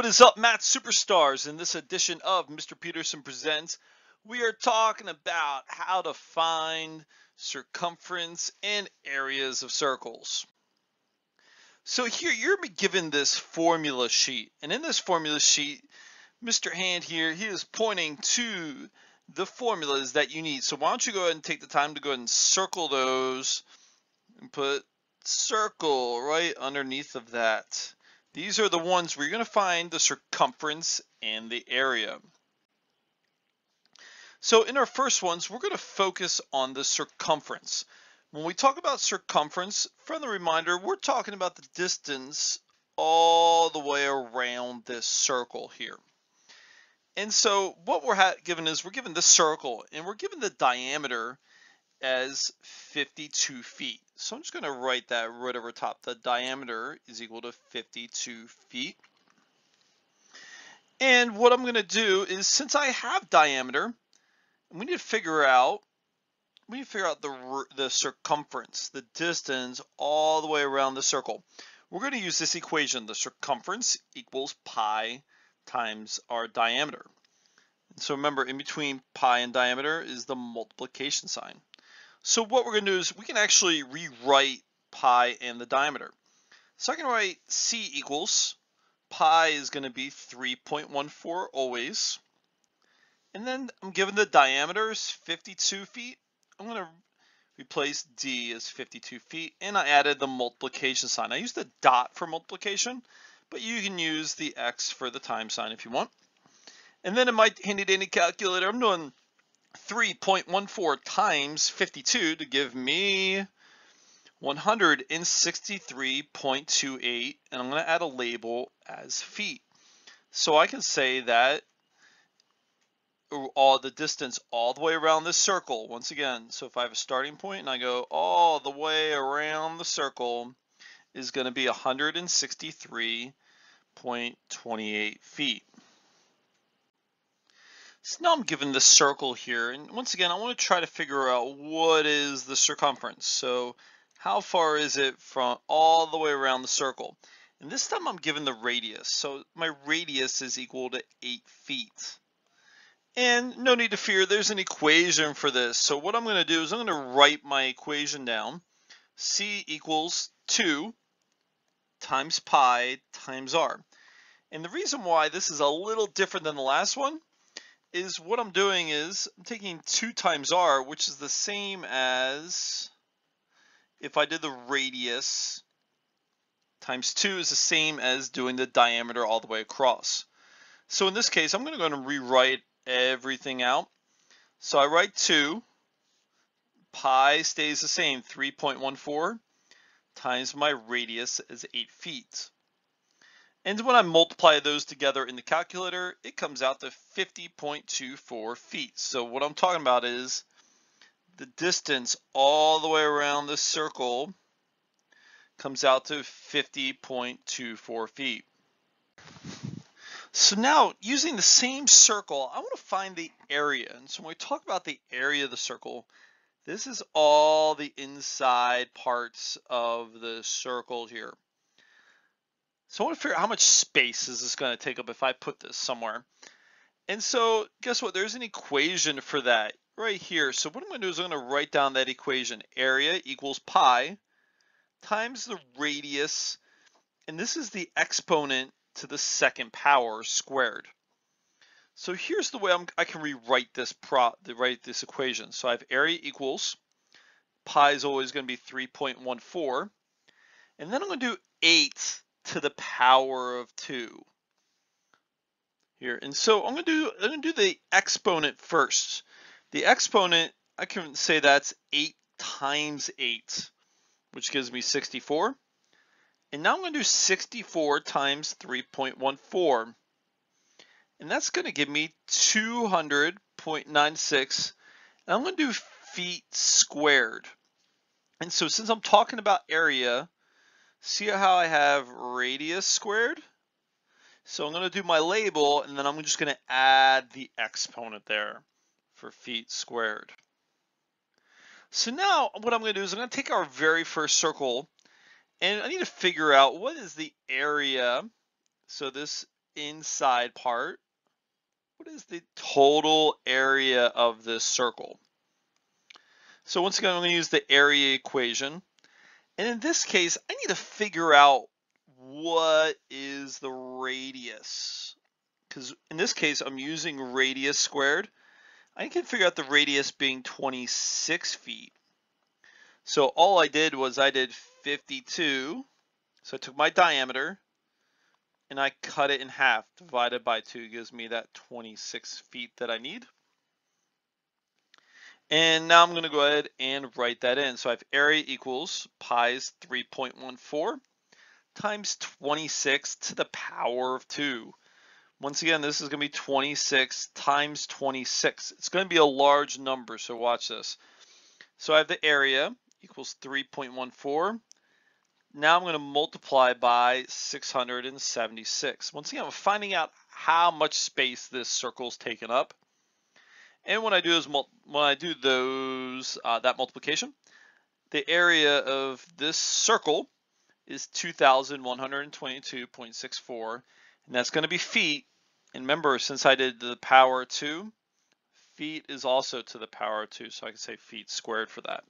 What is up, math superstars? In this edition of Mr. Peterson Presents, we are talking about how to find circumference and areas of circles. So here you're given this formula sheet, and in this formula sheet, Mr. Hand here, he is pointing to the formulas that you need. So why don't you go ahead and take the time to go ahead and circle those and put circle right underneath of that. These are the ones where you're going to find the circumference and the area. So in our first ones, we're going to focus on the circumference. When we talk about circumference, friendly reminder, we're talking about the distance all the way around this circle here. And so what we're given is we're given this circle and we're given the diameter as 52 feet. So I'm just going to write that right over top. The diameter is equal to 52 feet. And what I'm going to do is, since I have diameter, we need to figure out the circumference, the distance all the way around the circle. We're going to use this equation. The circumference equals pi times our diameter. And so remember, in between pi and diameter is the multiplication sign. So what we're going to do is we can actually rewrite pi and the diameter. So I can write C equals, pi is going to be 3.14 always. And then I'm given the diameter is 52 feet. I'm going to replace D as 52 feet. And I added the multiplication sign. I used the dot for multiplication, but you can use the X for the time sign if you want. And then in my handy dandy calculator, I'm doing 3.14 times 52 to give me 163.28, and I'm going to add a label as feet. So I can say that all the distance all the way around this circle, once again, so if I have a starting point and I go all the way around the circle, is going to be 163.28 feet. So now I'm given this circle here, and once again, I want to try to figure out what is the circumference. So how far is it from all the way around the circle? And this time I'm given the radius. So my radius is equal to 8 feet. And no need to fear, there's an equation for this. So what I'm going to do is I'm going to write my equation down. C equals 2 times pi times r. And the reason why this is a little different than the last one is what I'm doing is I'm taking 2 times r, which is the same as if I did the radius times 2 is the same as doing the diameter all the way across. So in this case, I'm going to go and rewrite everything out. So I write 2, pi stays the same, 3.14 times my radius is 8 feet. And when I multiply those together in the calculator, it comes out to 50.24 feet. So what I'm talking about is the distance all the way around this circle comes out to 50.24 feet. So now, using the same circle, I want to find the area. And so when we talk about the area of the circle, this is all the inside parts of the circle here. So I want to figure out how much space is this going to take up if I put this somewhere. And so guess what? There's an equation for that right here. So what I'm going to do is I'm going to write down that equation. Area equals pi times the radius. And this is the exponent to the second power squared. So here's the way I can rewrite this equation. So I have area equals, pi is always going to be 3.14. And then I'm going to do 8 to the power of 2 here. And so I'm going to do the exponent first. The exponent, I can say that's 8 times 8, which gives me 64. And now I'm going to do 64 times 3.14. And that's going to give me 200.96. And I'm going to do feet squared. And so since I'm talking about area, see how I have radius squared? So I'm going to do my label, and then I'm just going to add the exponent there for feet squared. So now what I'm going to do is I'm going to take our very first circle, and I need to figure out what is the area. So this inside part, what is the total area of this circle? So once again, I'm going to use the area equation. And in this case, I need to figure out what is the radius. Because in this case, I'm using radius squared. I can figure out the radius being 26 feet. So all I did was I did 52. So I took my diameter and I cut it in half. Divided by 2 gives me that 26 feet that I need. And now I'm going to go ahead and write that in. So I have area equals pi is 3.14 times 26 to the power of 2. Once again, this is going to be 26 times 26. It's going to be a large number, so watch this. So I have the area equals 3.14. Now I'm going to multiply by 676. Once again, I'm finding out how much space this circle is taking up. And when I do that multiplication, the area of this circle is 2,122.64, and that's going to be feet. And remember, since I did the power 2, feet is also to the power 2, so I can say feet squared for that.